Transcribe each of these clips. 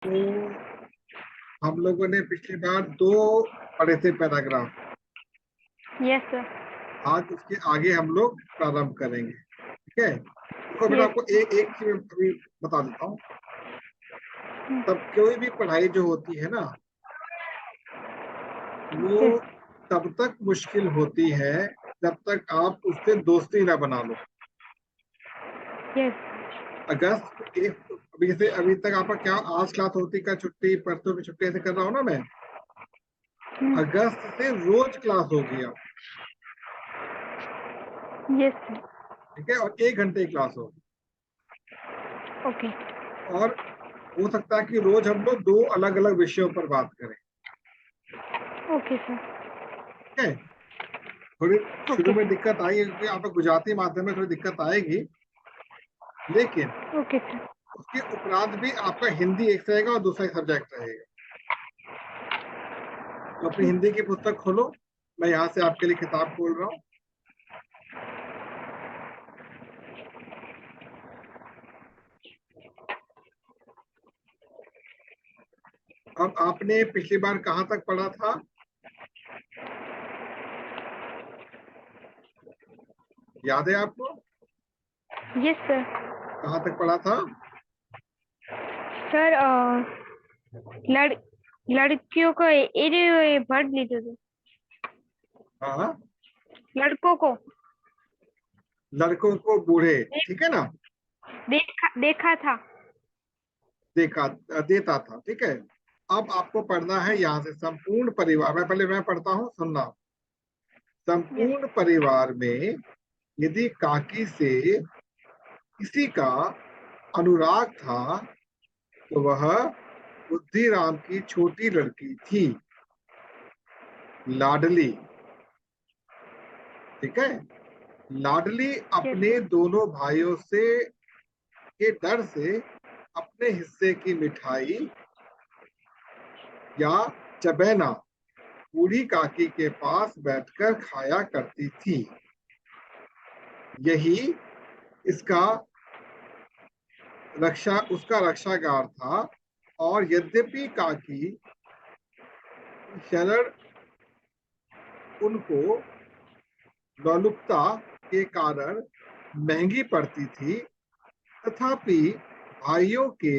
तो हम लोगों ने पिछली बार दो पढ़े थे पैराग्राफ। Yes sir. आज उसके आगे हम लोग प्रारंभ करेंगे, ठीक है। देखो बेटा, यस। आपको एक एक चीज मैं अभी बता देता हूँ। तब कोई भी पढ़ाई जो होती है ना, वो यस। तब तक मुश्किल होती है जब तक आप उससे दोस्ती ना बना लो। यस। अगस्त एक, अभी जैसे अभी तक आपका क्या आज क्लास होती का छुट्टी, परसों की छुट्टी ऐसे कर रहा हूँ ना मैं। अगस्त से रोज क्लास होगी अब, यस सर। ठीक है। और 1 घंटे की क्लास होगी। ओके। और हो सकता है कि रोज हम लोग दो अलग अलग विषयों पर बात करें, ओके सर। ठीक है। थोड़ी शुरू ओके में सर। दिक्कत आई क्योंकि आप गुजराती माध्यम में थोड़ी दिक्कत आएगी, लेकिन ओके सर। उसके उपरांत भी आपका हिंदी एक रहेगा और दूसरा सब्जेक्ट रहेगा। तो अपनी हिंदी की पुस्तक खोलो, मैं यहाँ से आपके लिए किताब खोल रहा हूँ। अब आपने पिछली बार कहाँ तक पढ़ा था? याद है आपको? Yes sir. कहाँ तक पढ़ा था? सर लड़ लड़कियों को ये भर लीजिए तो। हाँ, लड़कों को लड़कों को बूढ़े, दे, ठीक है ना। देखा देखा था। देखा, देता था, ठीक है। अब आपको पढ़ना है यहाँ से संपूर्ण परिवार। मैं पढ़ता हूँ, सुनना। यस। संपूर्ण परिवार में यदि काकी से किसी का अनुराग था तो वह बुद्धिराम की छोटी लड़की थी, लाडली, ठीक है। लाडली यस अपने सर। दोनों भाइयों से के डर से अपने हिस्से की मिठाई या चबेना बूढ़ी काकी के पास बैठकर खाया करती थी। यही इसका उसका रक्षागार था। और यद्यपि काकी शरण उनको लोलुपता के कारण महंगी पड़ती थी, तथापि भाइयों के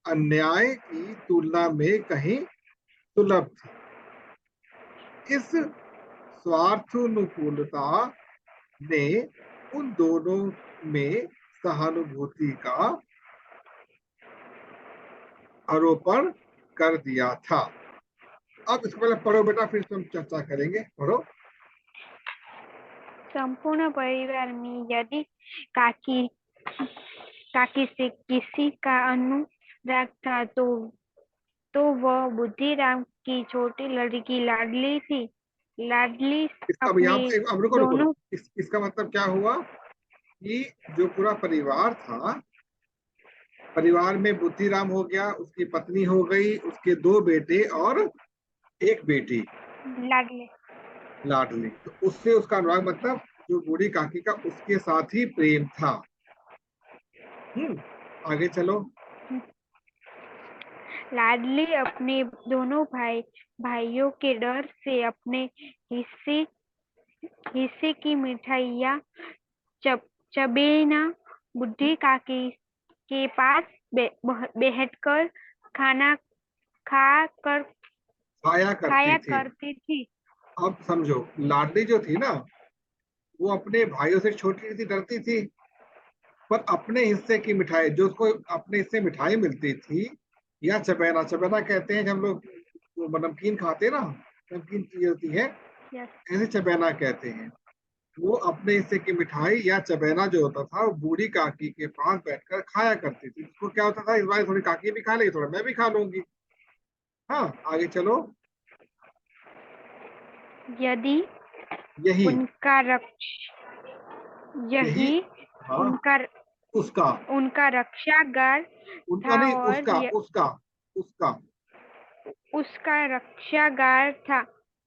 अन्याय की तुलना में कहीं सुलभ थी। इस स्वार्थानुकूलता ने उन दोनों में सहानुभूति का आरोपण कर दिया था। अब इसको पहले पढ़ो बेटा, फिर हम चर्चा करेंगे। पढ़ो। संपूर्ण परिवार में यदि काकी काकी से किसी का अनुराग था तो वह बुद्धिराम की छोटी लड़की लाडली थी। लाडली अब अपने यहाँ अब रुको रुको दोनों। रुको, इसका मतलब क्या हुआ कि जो पूरा परिवार था, परिवार में बुद्धिराम हो गया, उसकी पत्नी हो गई, उसके दो बेटे और एक बेटी लाडली। लाडली। तो उससे उसका अनुराग मतलब जो बूढ़ी काकी का उसके साथ ही प्रेम था। आगे चलो। लाडली अपने दोनों भाइयों के डर से अपने हिस्से हिस्से की मिठाइयाँ चब चबेना बुढ़ी काकी के पास बैठकर खाना खा कर खाया करती खाया थी। करती थी। अब समझो, लाडली जो थी ना, वो अपने भाइयों से छोटी थी, डरती थी, पर अपने हिस्से की मिठाई जो उसको अपने हिस्से मिठाई मिलती थी, या चपेना, चपेना कहते हैं जब हम लोग वो नमकीन खाते हैं ना, नमकीन चीज होती है, यस। ऐसे चपेना कहते हैं। वो अपने हिस्से की मिठाई या चबेना जो होता था वो बूढ़ी काकी के पास बैठकर खाया करती थी। उसको क्या होता था, इस बार थोड़ी काकी भी खा लेगी, थोड़ा मैं भी खा लूंगी। हाँ, आगे चलो। यदि यही उनका रक्ष यही यही हाँ, उनका उसका उनका रक्षागार उनका था नहीं, और उसका उसका उसका उसका रक्षागार था।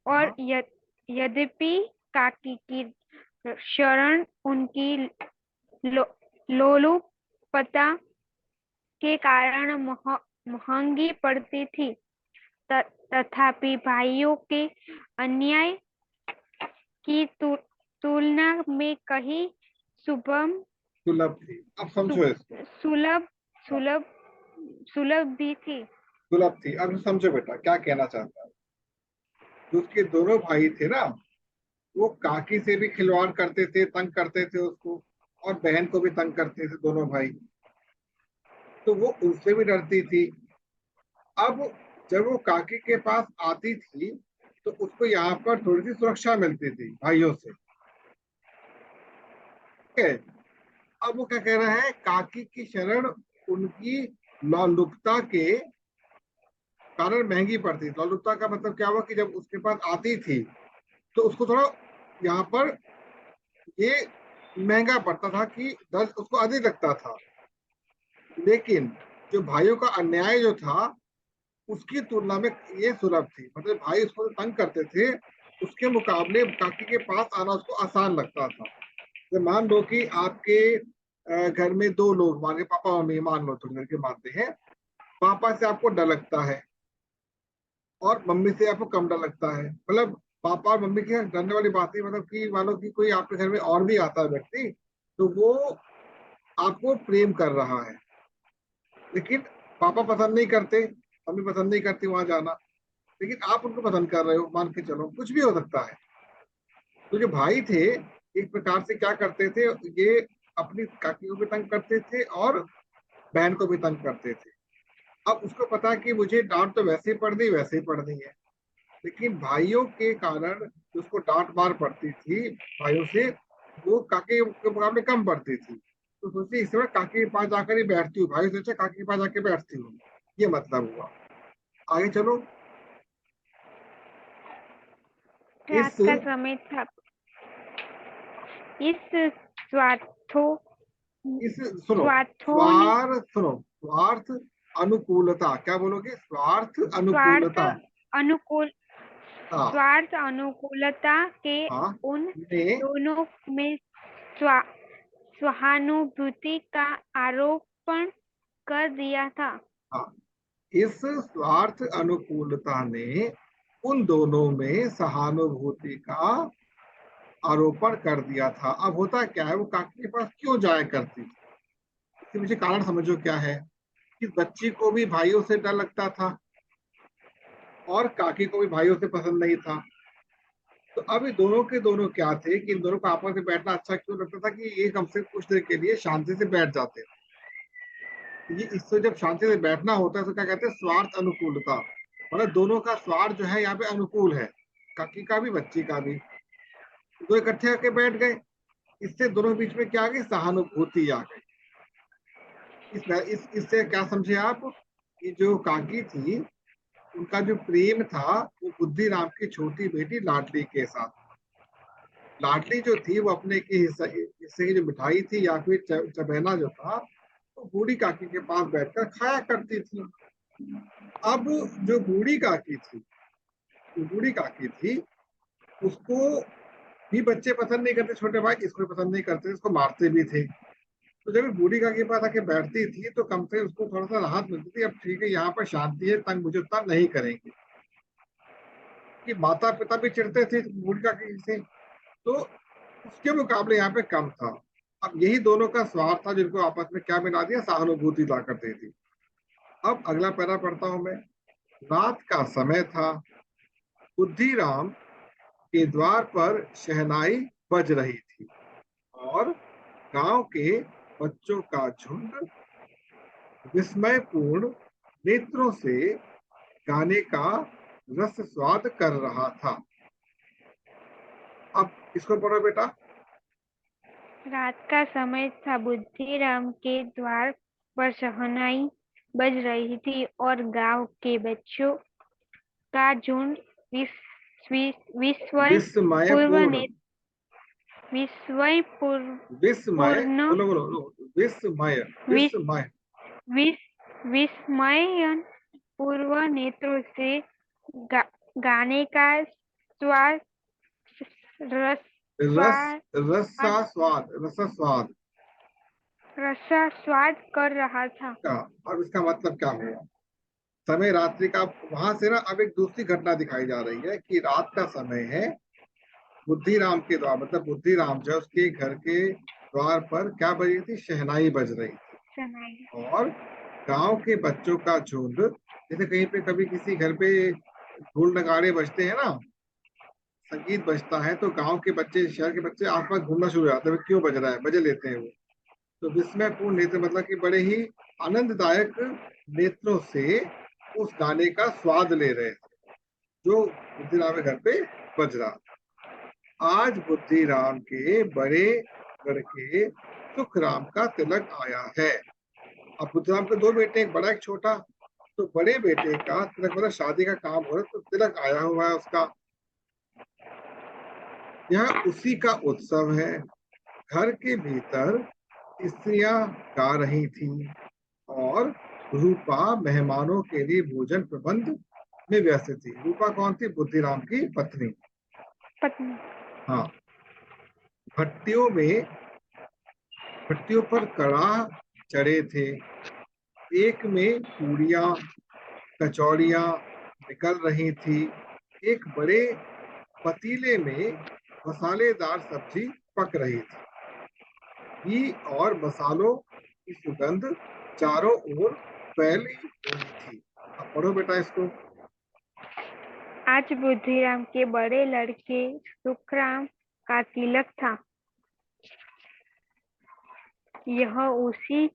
और हाँ, यद्यपि काकी की शरण उनकी लो, लोलुपता के कारण महंगी पड़ती थी। तथापि भाइयों के अन्याय की तुलना में कहीं सुगम सुलभ थी। अब सु, समझो इसको। सुलभ हाँ, सुलभ सुलभ भी थी। सुलभ थी। अब समझो बेटा क्या कहना चाहता है। जो उसके दोनों भाई थे ना, वो काकी से भी खिलवाड़ करते थे, तंग करते थे उसको, और बहन को भी तंग करते थे दोनों भाई। तो वो उनसे भी डरती थी। अब जब वो काकी के पास आती थी तो उसको यहाँ पर थोड़ी सी सुरक्षा मिलती थी भाइयों से। ठीक है। अब वो क्या कह रहा है, काकी की शरण उनकी लौलुकता के कारण महंगी पड़ती। लौलुकता का मतलब क्या हुआ कि जब उसके पास आती थी तो उसको थोड़ा यहाँ पर ये महंगा पड़ता था, कि दर्द उसको अधिक लगता था। लेकिन जो भाइयों का अन्याय जो था उसकी तुलना में ये सुलभ थी। मतलब भाई उसको तंग करते थे, उसके मुकाबले काकी के पास आना उसको आसान लगता था। तो मान लो कि आपके घर में दो लोग, मान लो पापा मम्मी, मान लो थोड़ी देर के मानते हैं। पापा से आपको डर लगता है और मम्मी से आपको कम डर लगता है। मतलब पापा और मम्मी की डरने वाली बात नहीं, मतलब कि मान लो कि कोई आपके घर में और भी आता है व्यक्ति, तो वो आपको प्रेम कर रहा है, लेकिन पापा पसंद नहीं करते, मम्मी पसंद नहीं करती वहां जाना, लेकिन आप उनको पसंद कर रहे हो, मान के चलो, कुछ भी हो सकता है। तो जो भाई थे एक प्रकार से क्या करते थे, ये अपनी काकी को भी तंग करते थे और बहन को भी तंग करते थे। अब उसको पता कि मुझे डांट तो वैसे ही पड़नी, वैसे ही पड़नी है, लेकिन भाइयों के कारण जो उसको डांट मार पड़ती थी भाइयों से, वो काके के मुकाबले कम पड़ती थी। तो सोचिए इस समय काके के पास जाकर ही बैठती हूँ, भाई सोचा काके के पास जाके बैठती हूँ, ये मतलब हुआ। आगे चलो। रात इस का समय था। इस स्वार्थो इस सुनो, स्वार्थों ने स्वार्थ अनुकूलता, क्या बोलोगे, स्वार्थ स्वार्थ अनुकूलता। अनुकूल हाँ। स्वार्थ अनुकूलता के हाँ उन ने दोनों में स्वा, सहानुभूति का आरोपण कर दिया था। हाँ, इस स्वार्थ अनुकूलता ने उन दोनों में सहानुभूति का आरोपण कर दिया था। अब होता क्या है, वो काकी के पास क्यों जाया करती थी, इसके पीछे कारण समझो क्या है। कि बच्ची को भी भाइयों से डर लगता था और काकी को भी भाइयों से पसंद नहीं था। तो अब ये दोनों के दोनों क्या थे कि इन दोनों को आपस में बैठना अच्छा क्यों लगता था, कि ये कम से कम कुछ देर के लिए शांति से बैठ जाते थे। ये इससे जब शांति से बैठना होता है तो क्या कहते हैं, स्वार्थ अनुकूलता। मतलब दोनों का स्वार्थ जो है यहाँ पे अनुकूल है, काकी का भी बच्ची का भी। दो इकट्ठे आके बैठ गए, इससे दोनों के बीच में क्या आ गई, सहानुभूति आ गई। इससे क्या समझे आप, कि जो काकी थी उनका जो प्रेम था वो बुद्धि राम की छोटी बेटी लाडली के साथ। लाडली जो थी वो अपने के हिस्से की जो मिठाई थी या फिर चबेना जो था, वो बूढ़ी काकी के पास बैठकर खाया करती थी। अब जो बूढ़ी काकी थी उसको भी बच्चे पसंद नहीं करते, छोटे भाई इसको भी पसंद नहीं करते, इसको मारते भी थे। तो जब बूढ़ी काकी के पास आके बैठती थी तो कम से उसको थोड़ा सा राहत मिलती थी, अब ठीक है यहाँ पर शांति है, तंग मुझे उतना नहीं करेंगे। कि माता पिता भी चिढ़ते थे बूढ़ी काकी से, तो उसके मुकाबले यहाँ पे कम था। अब यही दोनों का स्वार्थ था जिनको आपस में क्या मिला दिया, सहानुभूति ला कर दे दी। अब अगला पैरा पढ़ता हूं मैं। रात का समय था, बुद्धिराम के द्वार पर शहनाई बज रही थी और गांव के बच्चों का झुंड विस्मयपूर्ण नेत्रों से गाने का रस स्वाद कर रहा था। अब इसको पढ़ो बेटा। रात का समय था, बुद्धिराम के द्वार पर शहनाई बज रही थी और गांव के बच्चों का झुंड विस्मय पूर्व विस्मयपूर्ण, ने विस्मय विस्मय, पूर्ण बोलो बोलो बोलो, विस्मय, विस, विस्मय, विस, विस्मयन पूर्व नेत्रों से गा, गाने का स्वाद रस रस, स्वाद रसा स्वाद, रसा स्वाद रसा स्वाद कर रहा था। का। अब इसका मतलब क्या हुआ, समय रात्रि का, वहां से ना अब एक दूसरी घटना दिखाई जा रही है कि रात का समय है। बुद्धिराम के द्वार, मतलब बुद्धिराम जो उसके घर के द्वार पर क्या बज रही थी, शहनाई बज रही थी। और गांव के बच्चों का झुंड, जैसे कहीं पे कभी किसी घर पे ढोल नगाड़े बजते हैं ना, संगीत बजता है, तो गांव के बच्चे, शहर के बच्चे आसपास घूमना शुरू हो जाते हैं, क्यों बज रहा है, बजे लेते हैं वो। तो विस्मयपूर्ण नेत्र, मतलब कि बड़े ही आनंददायक नेत्रों से उस गाने का स्वाद ले रहे थे जो बुद्धिराम के घर पे बज रहा। आज बुद्धिराम के बड़े लड़के सुखराम का तिलक आया है। अब बुद्धिराम के दो बेटे, एक बड़ा एक छोटा। तो बड़े बेटे का तिलक, मतलब शादी का काम हो रहा है, तो तिलक आया हुआ है उसका। यह उसी का उत्सव है। घर के भीतर स्त्रियां गा रही थी और रूपा मेहमानों के लिए भोजन प्रबंध में व्यस्त थी। रूपा कौन थी, बुद्धिराम की पत्नी। पत्नी। हाँ। भट्टियों में, भट्टियों पर कड़ाह चढ़े थे। एक में पूड़ियाँ कचौड़ियाँ निकल रही थी। एक बड़े पतीले में मसालेदार सब्जी पक रही थी। घी और मसालों की सुगंध चारों ओर फैली हुई थी। अब पढ़ो बेटा इसको। आज बुद्धिराम के बड़े लड़के सुखराम का तिलक था। यह उसी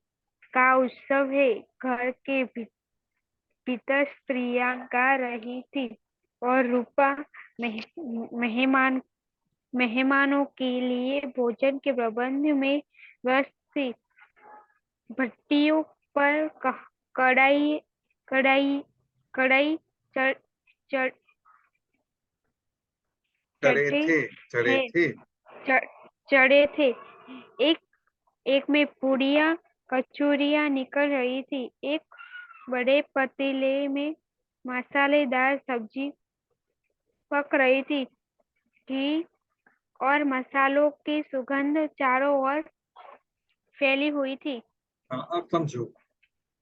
का उत्सव है। घर के भीतर स्त्रियां गा रही थी और रूपा मेहमान मेहमानों के लिए भोजन के प्रबंध में व्यस्त थी। भट्टियों पर कढ़ाई कढ़ाई कढ़ाई चढ़ चढ़ चढ़े चढ़े थे, चढ़े थे थे। चढ़- चढ़े थे। एक एक में पूड़ियाँ कचौरियाँ निकल रही थी। एक बड़े पतीले में मसालेदार सब्जी पक रही थी। घी और मसालों की सुगंध चारों ओर फैली हुई थी। हाँ, अब समझो।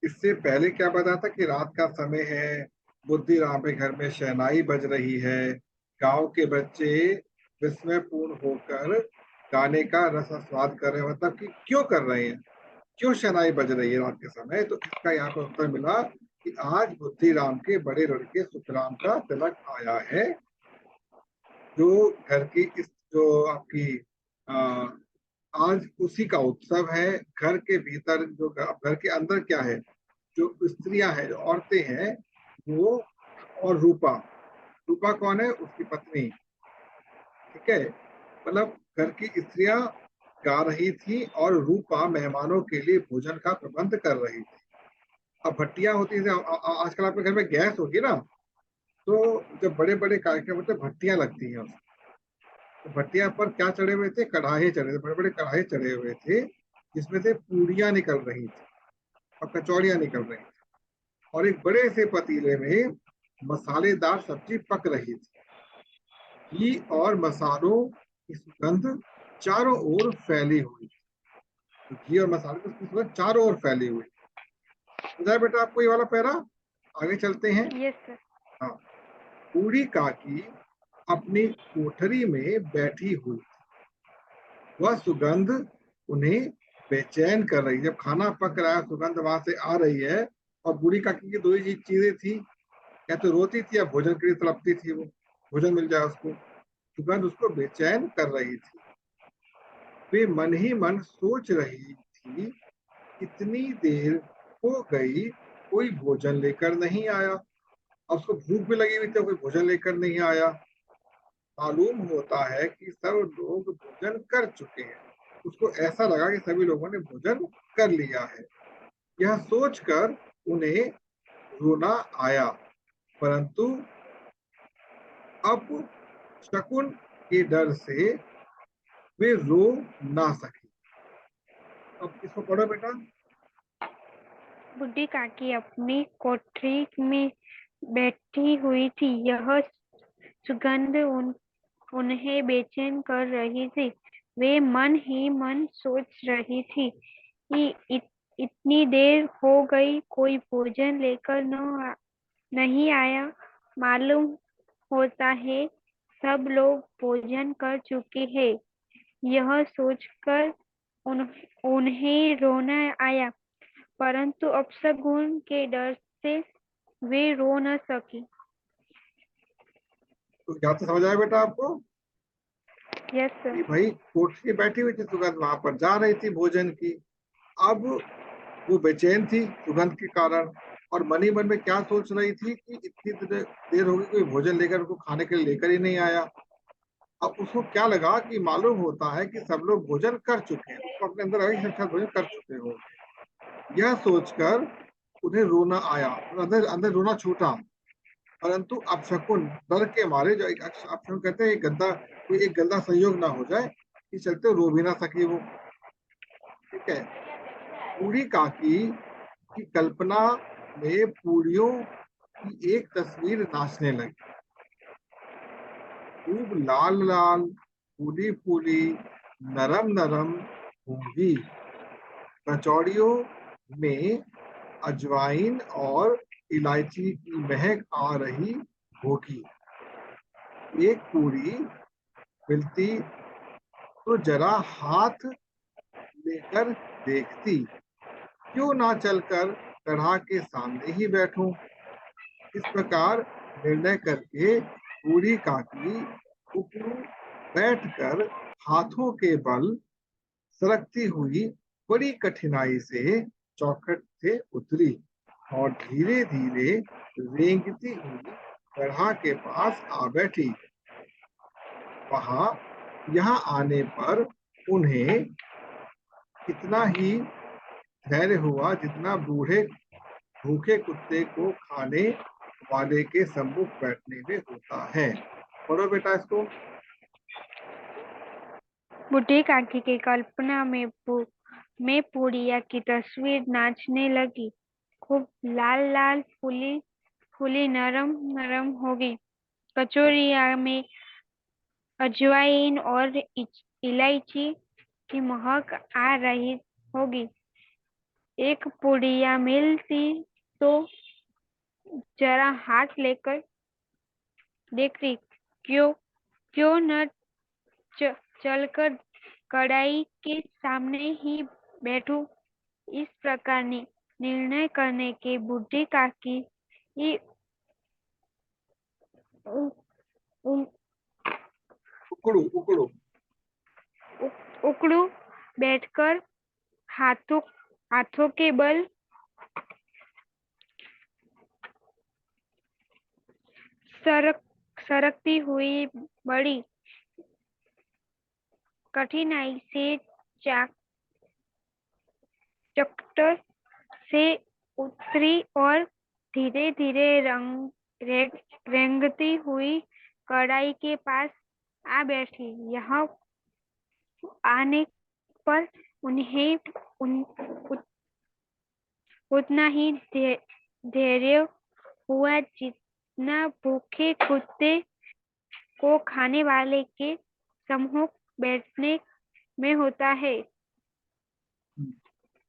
इससे पहले क्या बताया था कि रात का समय है, बुद्धिराम के घर में शहनाई बज रही है, गांव के बच्चे विस्मयपूर्ण होकर गाने का रसास्वाद कर रहे हैं। मतलब कि क्यों कर रहे हैं, क्यों शहनाई बज रही है रात के समय, तो इसका यहाँ पर उत्तर मिला कि आज बुद्धिराम के बड़े लड़के सुखराम का तिलक आया है। जो घर की इस, जो आपकी आ, आज उसी का उत्सव है। घर के भीतर जो, घर के अंदर क्या है, जो स्त्रियां हैं, जो औरतें हैं, वो, और रूपा, रूपा कौन है, उसकी पत्नी। ठीक है, मतलब घर की स्त्रियां गा रही थी और रूपा मेहमानों के लिए भोजन का प्रबंध कर रही थी। अब भट्टियां होती थी, आजकल आपके घर में गैस होगी ना, तो जब बड़े बड़े कार्यक्रम होते हैं, भट्टियां लगती हैं उसमें। तो भट्टियां पर क्या चढ़े हुए थे, कढ़ाई चढ़े थे, बड़े बड़े कढ़ाई चढ़े हुए थे, जिसमें से पूड़ियां निकल रही थी और कचौड़ियां निकल रही थी। और एक बड़े से पतीले में मसालेदार सब्जी पक रही थी। घी और मसालों की सुगंध चारों ओर फैली हुई। तो घी और मसाले की सुगंध चारों ओर फैली हुई। बुझाए बेटा आपको ये वाला पैरा। आगे चलते हैं। Yes sir. हाँ। बूढ़ी काकी अपनी कोठरी में बैठी हुई। वह सुगंध उन्हें बेचैन कर रही। जब खाना पक रहा है, सुगंध वहां से आ रही है, और बूढ़ी काकी की दो ही चीजें थी, या तो रोती थी या भोजन के लिए तड़पती थी। वो भोजन मिल जाए उसको, सुगंध उसको बेचैन कर रही थी। वे मन ही मन सोच रही थी, इतनी देर हो गई, कोई भोजन लेकर नहीं आया। अब उसको भूख भी लगी हुई थी, कोई भोजन लेकर नहीं आया। मालूम होता है कि सब लोग भोजन कर चुके हैं। उसको ऐसा लगा कि सभी लोगों ने भोजन कर लिया है। यह सोचकर उन्हें रोना आया, परंतु अब शकुन के डर से वे रो ना सके। अब इसको पढ़ो बेटा। बूढ़ी काकी अपनी कोठरी में बैठी हुई थी। यह सुगंध उन्हें बेचैन कर रही थी। वे मन ही मन सोच रही थी कि इतनी देर हो गई, कोई भोजन लेकर न नहीं आया। मालूम होता है सब लोग भोजन कर चुके हैं। यह सोचकर उन, उन्हें रोना आया, परंतु अपशगुन के डर से वे रो न सकी। तो क्या तो समझ आया बेटा आपको यस कि सर। भाई कोठरी बैठी हुई थी सुगंध वहां पर जा रही थी भोजन की। अब वो बेचैन थी सुगंध के कारण, और मनी मन में क्या सोच रही थी कि इतनी देर हो गई कोई भोजन लेकर उनको खाने के लिए लेकर ही नहीं आया। अब उसको क्या लगा कि मालूम होता है कि सब लोग भोजन कर चुके हैं, उसको अपने अंदर आया कि शायद भोजन कर चुके हो। यह सोचकर उन्हें रोना आया, अंदर अंदर रोना छूटा। परंतु अपशकुन डर के मारे, जो एक अपशकुन कहते हैं, एक गंदा कोई एक गंदा संयोग ना हो जाए, इस चलते रो भी ना सकी वो। ठीक है। बूढ़ी काकी की कल्पना में पूरियों की एक तस्वीर नाचने लगी। खूब लाल लाल, फूली फूली, नरम नरम होंगी। कचौड़ियों में अजवाइन और इलायची की महक आ रही होगी। एक पूरी मिलती तो जरा हाथ लेकर देखती, क्यों ना चलकर कढ़ा के सामने ही बैठूं। इस प्रकार निर्णय करके बूढ़ी काकी ऊपरू बैठकर हाथों के बल सरकती हुई बड़ी कठिनाई से चौखट से उतरी और धीरे धीरे रेंगती हुई कढ़ा के पास आ बैठी। वहां यहाँ आने पर उन्हें इतना ही धैर्य हुआ जितना बूढ़े भूखे कुत्ते को खाने वाले के सम्मुख बैठने में होता है। पढ़ो बेटा इसको। बूढ़ी काकी की कल्पना में पूड़िया की तस्वीर नाचने लगी। खूब लाल लाल, फूली फूली, नरम नरम होगी। कचौरिया में अजवाइन और इलायची की महक आ रही होगी। एक पुड़िया मिलती तो जरा हाथ लेकर देखती, क्यों क्यों न चलकर कढ़ाई के सामने ही बैठूं। इस प्रकार निर्णय करने के बूढ़ी काकी उ- उ- उकड़ू उकड़ू। उकड़ू बैठकर हाथों हाथों के बल सरक सरकती हुई बड़ी कठिनाई से चकटर से उतरी और धीरे धीरे रेंगती हुई कढ़ाई के पास आ बैठी। यहाँ आने पर उन्हें उतना ही धैर्य हुआ जितना भूखे कुत्ते को खाने वाले के सम्मुख बैठने में होता है।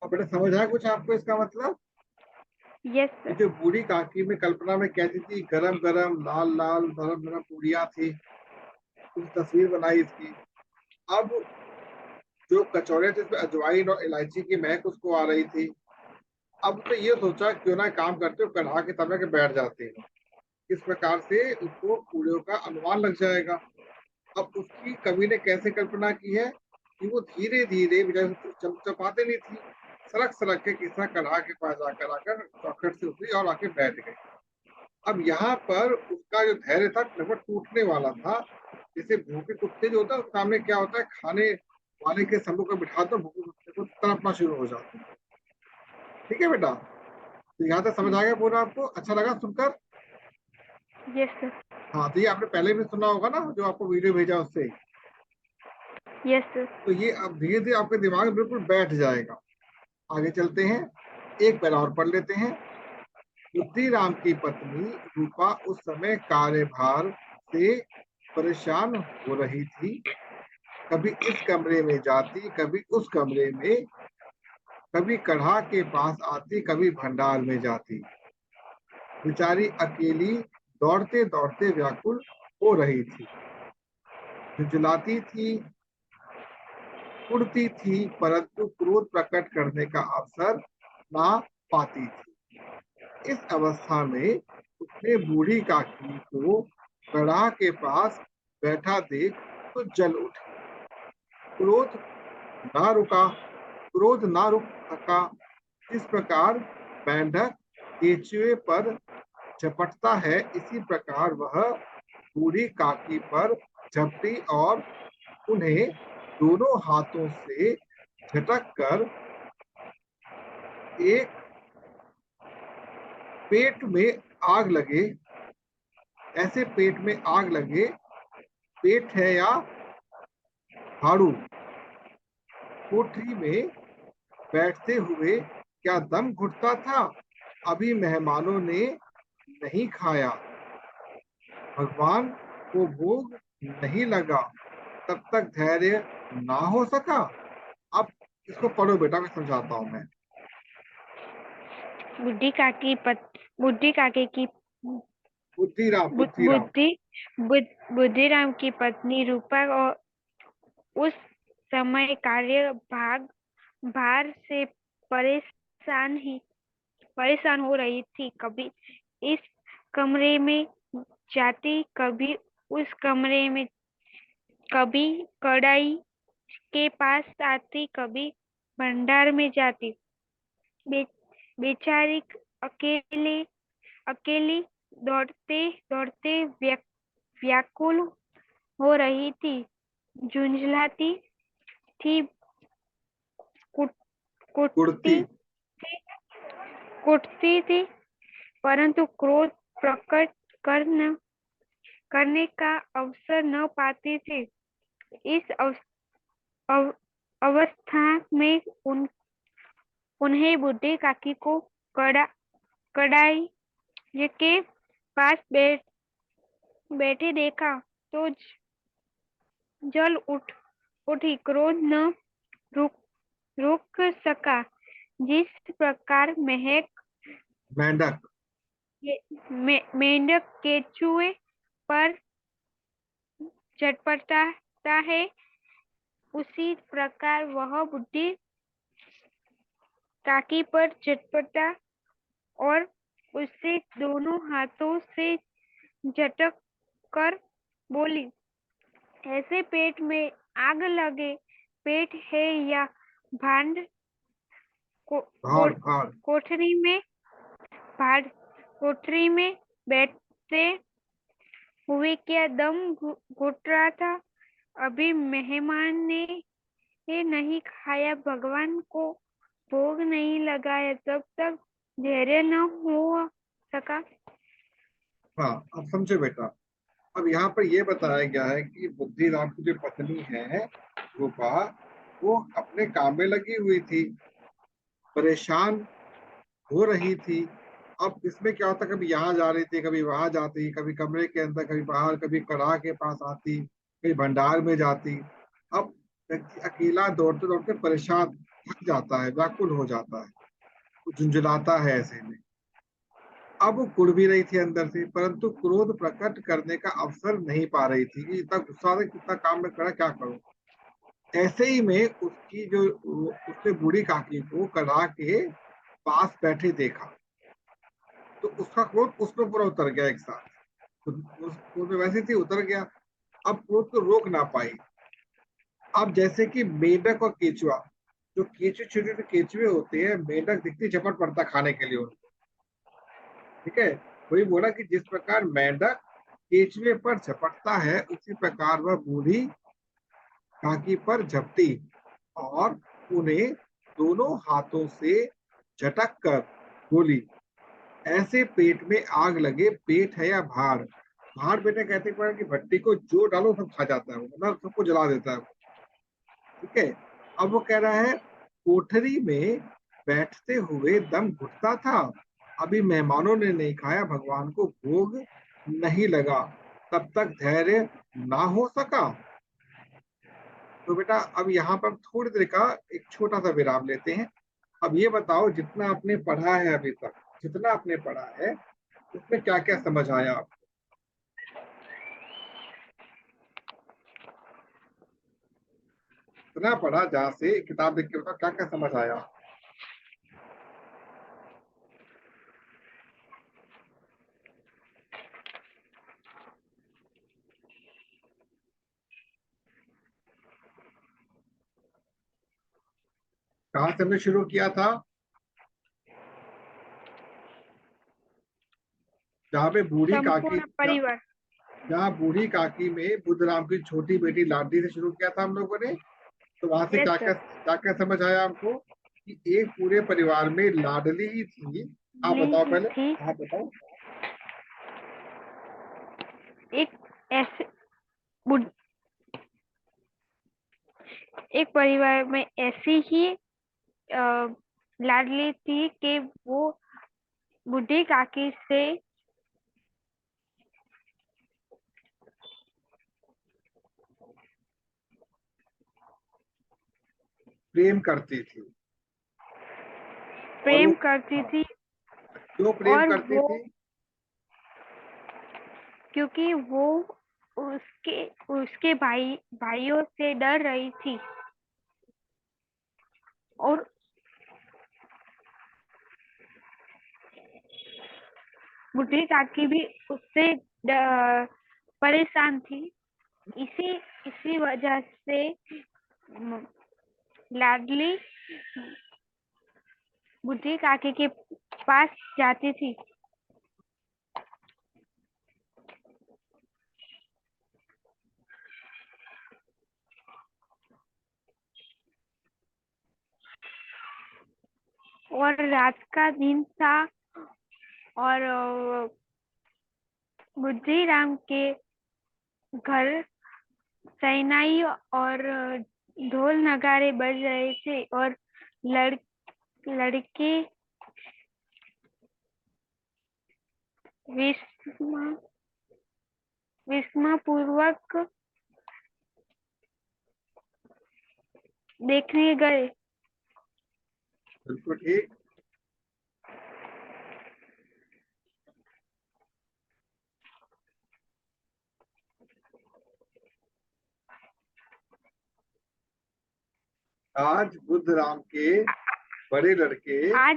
अब बेटा समझ आया कुछ आपको इसका मतलब? यस ये सर। जो बूढ़ी काकी में कल्पना में कहती थी गरम गरम लाल लाल नरम नरम पूड़ियाँ थी, कुछ तस्वीर बनाई इसकी। अब जो कचौड़े थे उसमें अजवाइन और इलायची की महक उसको आ रही थी। अब उसने ये सोचा क्यों ना काम करते हो कढ़ा के तवे के बैठ जाते हो, इस प्रकार से उसको पूड़ियों का अनुमान लग जाएगा। अब उसकी कवि ने कैसे कल्पना की है कि वो धीरे धीरे चपाते नहीं थी, सड़क सड़क के किस तरह कढ़ा के पास जाकर आकर चौखट से उतरी और आके बैठ गई। अब यहाँ पर उसका जो धैर्य था लगभग टूटने वाला था। जैसे भूखे कुत्ते जो होता है सामने क्या होता है, खाने वाले के सम्मुख में बिठा दो, भूखे कुत्ते को तड़पना शुरू हो जाते हैं। ठीक है बेटा, तो यहाँ तक समझ आ गया पूरा? आपको अच्छा लगा सुनकर? Yes sir. हाँ, तो ये आपने पहले भी सुना होगा ना, जो आपको वीडियो भेजा उससे। Yes sir. तो ये अब धीरे धीरे आपके दिमाग में बिल्कुल बैठ जाएगा। आगे चलते हैं, एक पैरा और पढ़ लेते हैं। बुद्धिराम की पत्नी रूपा उस समय कार्यभार से परेशान हो रही थी। कभी इस कमरे में जाती, कभी उस कमरे में, कभी कढ़ा के पास आती, कभी भंडार में जाती। बेचारी अकेली दौड़ते दौड़ते व्याकुल हो रही थी, झुंझुलाती थी, उड़ती थी, परंतु क्रोध प्रकट करने का अवसर ना पाती थी। इस अवस्था में उसने बूढ़ी काकी को कड़ाह के पास बैठा देख तो जल उठी। क्रोध ना रुका, क्रोध ना रुक सका। इस प्रकार मेंढक केंचुए पर झपटता है, इसी प्रकार वह बूढ़ी काकी पर झपटी और उन्हें दोनों हाथों से झटक कर एक पेट में आग लगे, ऐसे पेट में आग लगे, पेट है या झाड़ू, कोठरी में बैठते हुए क्या दम घुटता था, अभी मेहमानों ने नहीं खाया, भगवान को भोग नहीं लगा, तब तक धैर्य ना हो सका। अब इसको पढ़ो बेटा, मैं समझाता हूँ मैं। बुद्धि काके की बुद्धिराम बु- बुद्धिराम बुद्धि बुद्धिराम की पत्नी रूपा और उस समय कार्य भार से परेशान हो रही थी। कभी इस कमरे में जाती, कभी उस कमरे में, कभी कढ़ाई के पास आती, कभी भंडार में जाती। बे, बेचारी अकेले अकेली दौड़ते दौड़ते व्याकुल हो रही थी, झुंझलाती थी, कुट, कुर्ती कुटती कुटती थी, परंतु क्रोध प्रकट करने का अवसर न पाती थी। इस अव, अवस्था में उन्हें बूढ़ी काकी को कड़ाई के पास बैठे देखा तो जल उठी। क्रोध न रुक रुक सका। जिस प्रकार मेंढक मेंढक केंचुए पर झपटता है, उसी प्रकार वह बूढ़ी काकी पर झपटा और उसे दोनों हाथों से झटक कर बोली, ऐसे पेट में आग लगे, पेट है या भांड, को, को, भाड़ भाड़ कोठरी में भाड़ कोठरी में बैठते हुए क्या दम घुट रहा था, अभी मेहमान ने नहीं खाया, भगवान को भोग नहीं लगाया, तब तक धैर्य न हो सका। हाँ, अब समझो बेटा। अब यहाँ पर ये बताया गया है कि बुद्धिराम की जो पत्नी है रूपा, वो अपने काम में लगी हुई थी, परेशान हो रही थी। अब इसमें क्या होता, कभी यहाँ जा रही थी, कभी वहां जाती, कभी कमरे के अंदर, कभी बाहर, कभी कड़ाह के पास आती, कभी भंडार में जाती। अब व्यक्ति अकेला दौड़ते दौड़ते परेशान थक जाता है, व्याकुल हो जाता है, वो झुंझुलाता है ऐसे में। अब वो कुड़ भी रही थी अंदर से, परंतु क्रोध प्रकट करने का अवसर नहीं पा रही थी कि इतना गुस्सा से कितना काम में करा, क्या करूं। ऐसे ही में उसकी जो उसने बूढ़ी काकी को कड़ा के पास बैठे देखा, तो उसका क्रोध उस पर पूरा उतर गया एक साथ। तो उस क्रोध में वैसे थी, उतर गया। अब क्रोध को रोक ना पाई। अब जैसे कि मेंढक और केचुआ, जो केचुए छोटे छोटे केचुए होते हैं, मेंढक दिखती झपट पड़ता खाने के लिए उनको, ठीक है। वही बोला कि जिस प्रकार मेंढक केचुए पर झपटता है, उसी प्रकार वह बूढ़ी काकी पर झपटी और उन्हें दोनों हाथों से झटक कर बोली, ऐसे पेट में आग लगे, पेट है या भाड़। भाड़ बेटे कहते हैं कि भट्टी को जो डालो सब खा जाता है, वो मतलब सबको जला देता है, ठीक है। अब वो कह रहा है, कोठरी में बैठते हुए दम घुटता था, अभी मेहमानों ने नहीं खाया, भगवान को भोग नहीं लगा, तब तक धैर्य ना हो सका। तो बेटा अब यहाँ पर थोड़ी देर का एक छोटा सा विराम लेते हैं। अब ये बताओ, जितना आपने पढ़ा है अभी तक, जितना आपने पढ़ा है, उसमें क्या क्या समझ आया आपको? इतना पढ़ा जहाँ से, किताब देख के बताओ क्या क्या समझ आया? कहाँ से हमने शुरू किया था? जहाँ पे बूढ़ी काकी, संपूर्ण परिवार। जहाँ बूढ़ी काकी में बुद्धराम की छोटी बेटी लाडली से शुरू किया था हम लोगों ने। तो वहां से यस सर। क्या क्या समझ आया हमको? कि एक पूरे परिवार में लाडली ही थी। आप ली बताओ ही पहले, थी। आप बताओ। एक ऐसे बुढ़- एक परिवार में ऐसी ही लाडली थी कि वो बूढ़ी काकी से प्रेम करती थी। और वो, प्रेम करती हाँ, थी। क्यों प्रेम और करती वो, थी? क्योंकि वो उसके उसके भाइयों से डर रही थी। और बूढ़ी काकी भी उससे परेशान थी। इसी इसी वजह से म, लाडली बूढ़ी काकी के पास जाती थी। और रात का दिन था। और बुद्धि राम के घर शहनाई और ढोल नगाड़े बज रहे थे। और लड़ लड़के विस्म विस्म पूर्वक देखने गए। बिल्कुल ठीक। आज बुद्धराम के बड़े लड़के, आज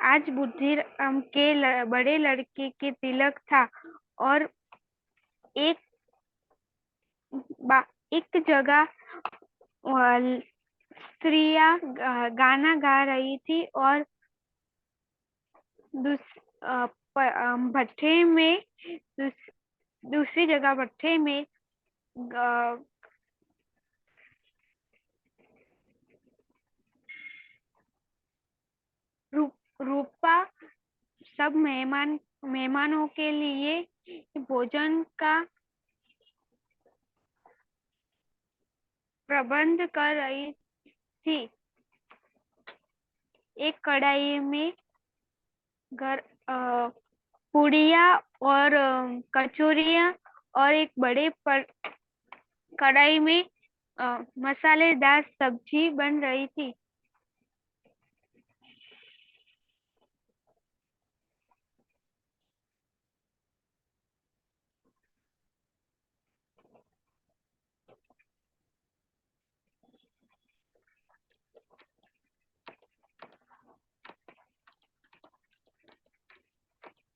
आज बुद्धिराम के बड़े लड़के के तिलक था। और एक एक जगह स्त्रियां गाना गा रही थी। और भट्ठे में दूसरी जगह भट्ठे में ग- रूपा सब मेहमानों के लिए भोजन का प्रबंध कर रही थी। एक कढ़ाई में घर पूड़िया और कचौरियाँ, और एक बड़े कढ़ाई में मसालेदार सब्जी बन रही थी।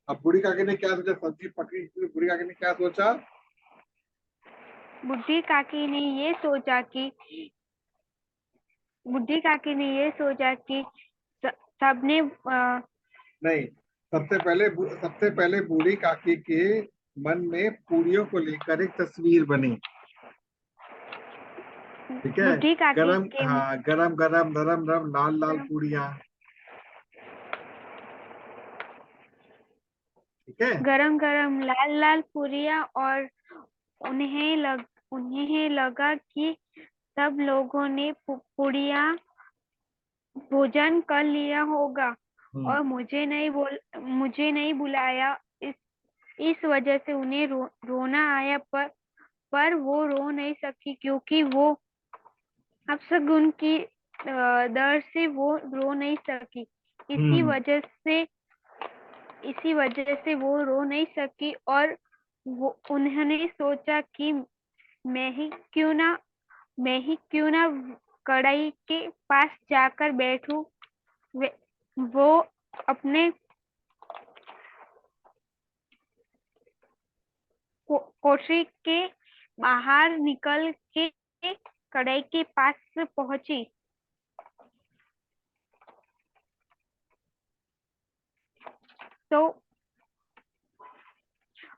अब बूढ़ी काकी ने क्या सोचा? सब्जी पकड़ी थी, बूढ़ी काकी ने क्या सोचा? बुढ़ी काकी ने ये सोचा कि बुढ़ी काकी ने ये सोचा कि सबने नहीं, सबसे पहले बूढ़ी काकी के मन में पूरियों को लेकर एक तस्वीर बनी। ठीक है। बुढ़ी काकी गरम, के हाँ, गरम गरम नरम नरम लाल लाल पूड़ियाँ। ठीक है। गरम गरम लाल लाल पूरियाँ। और उन्हें लगा कि सब लोगों ने पूरियाँ भोजन कर लिया होगा। हम्म। और मुझे नहीं बुलाया। इस इस वजह से उन्हें रोना आया। पर वो रो नहीं सकी, क्योंकि वो अपशगुन की डर से वो रो नहीं सकी। इसी हम्म। वजह से इसी वजह से वो रो नहीं सकी और वो उन्होंने सोचा कि मैं ही क्यों ना मैं ही क्यों ना कढ़ाई के पास जाकर बैठूं। वो अपने कोठरी के बाहर निकल के कढ़ाई के पास पहुंची। तो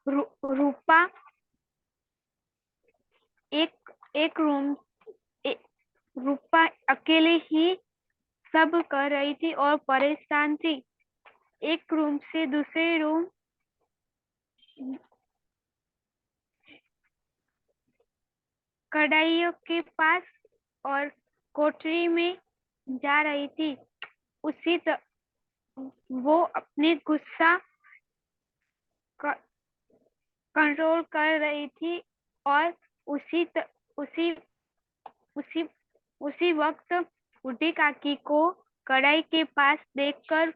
रूपा एक एक रूम ए, रूपा अकेले ही सब कर रही थी और परेशान थी। एक रूम से दूसरे रूम कढ़ाइयों के पास और कोठरी में जा रही थी। उसी वो अपने गुस्सा कंट्रोल कर रही थी और उसी त, उसी उसी उसी वक्त बूढ़ी काकी को कढ़ाई के पास देखकर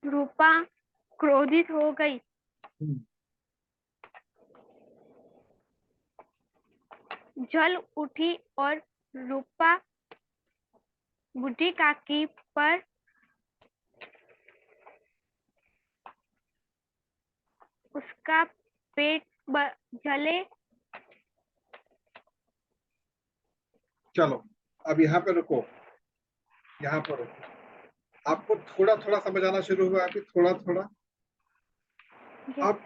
रूपा क्रोधित हो गई। जल उठी और रूपा बूढ़ी काकी पर उसका पेट जले। चलो अब यहाँ पे रुको, यहाँ पर रुको। आपको थोड़ा थोड़ा समझ आना शुरू हुआ, अभी थोड़ा थोड़ा। आप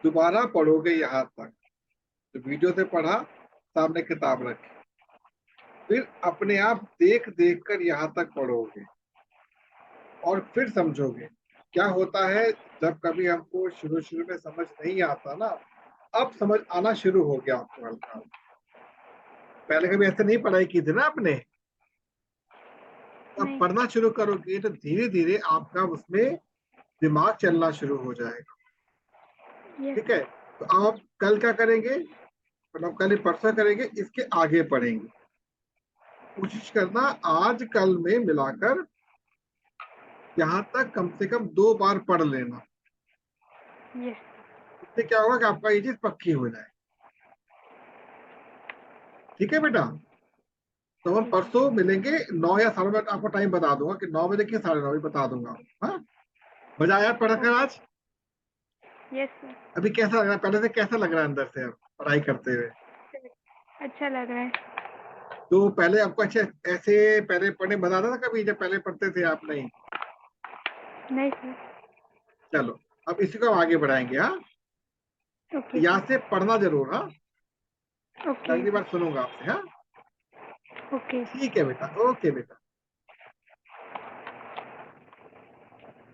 दोबारा पढ़ोगे यहाँ तक, तो वीडियो से पढ़ा, सामने किताब रखी, फिर अपने आप देख देख कर यहाँ तक पढ़ोगे और फिर समझोगे। क्या होता है, जब कभी हमको शुरू शुरू में समझ नहीं आता ना, अब समझ आना शुरू हो गया आपको हल्का। पहले कभी ऐसे नहीं पढ़ाई की थी ना आपने, अब पढ़ना शुरू करोगे तो धीरे धीरे आपका उसमें दिमाग चलना शुरू हो जाएगा। ठीक है, तो आप कल क्या करेंगे, मतलब कल परसों करेंगे, इसके आगे पढ़ेंगे। कोशिश करना आज कल में मिलाकर यहाँ तक कम से कम 2 बार पढ़ लेना। इससे क्या होगा कि आपका ये चीज पक्की हो जाए। ठीक है बेटा, तो हम परसों मिलेंगे 9 या 9:30 बजे, आपको टाइम बता दूंगा कि 9 बजे की 9:30 बजे बता दूंगा। हाँ, मजा आया पढ़कर आज? यस। अभी कैसा लग रहा है, पहले से कैसा लग रहा है अंदर से अब पढ़ाई करते हुए? अच्छा लग रहा है। तो पहले आपको अच्छे ऐसे पहले पढ़ने मजा आता था कभी, जब पहले पढ़ते थे आप? नहीं? नहीं सर। चलो अब इसी को हम आगे बढ़ाएंगे। हाँ, ओके यहाँ से पढ़ना जरूर। हाँ, ओके अगली बार सुनूंगा आपसे। हाँ, ओके। ठीक है बेटा, ओके बेटा।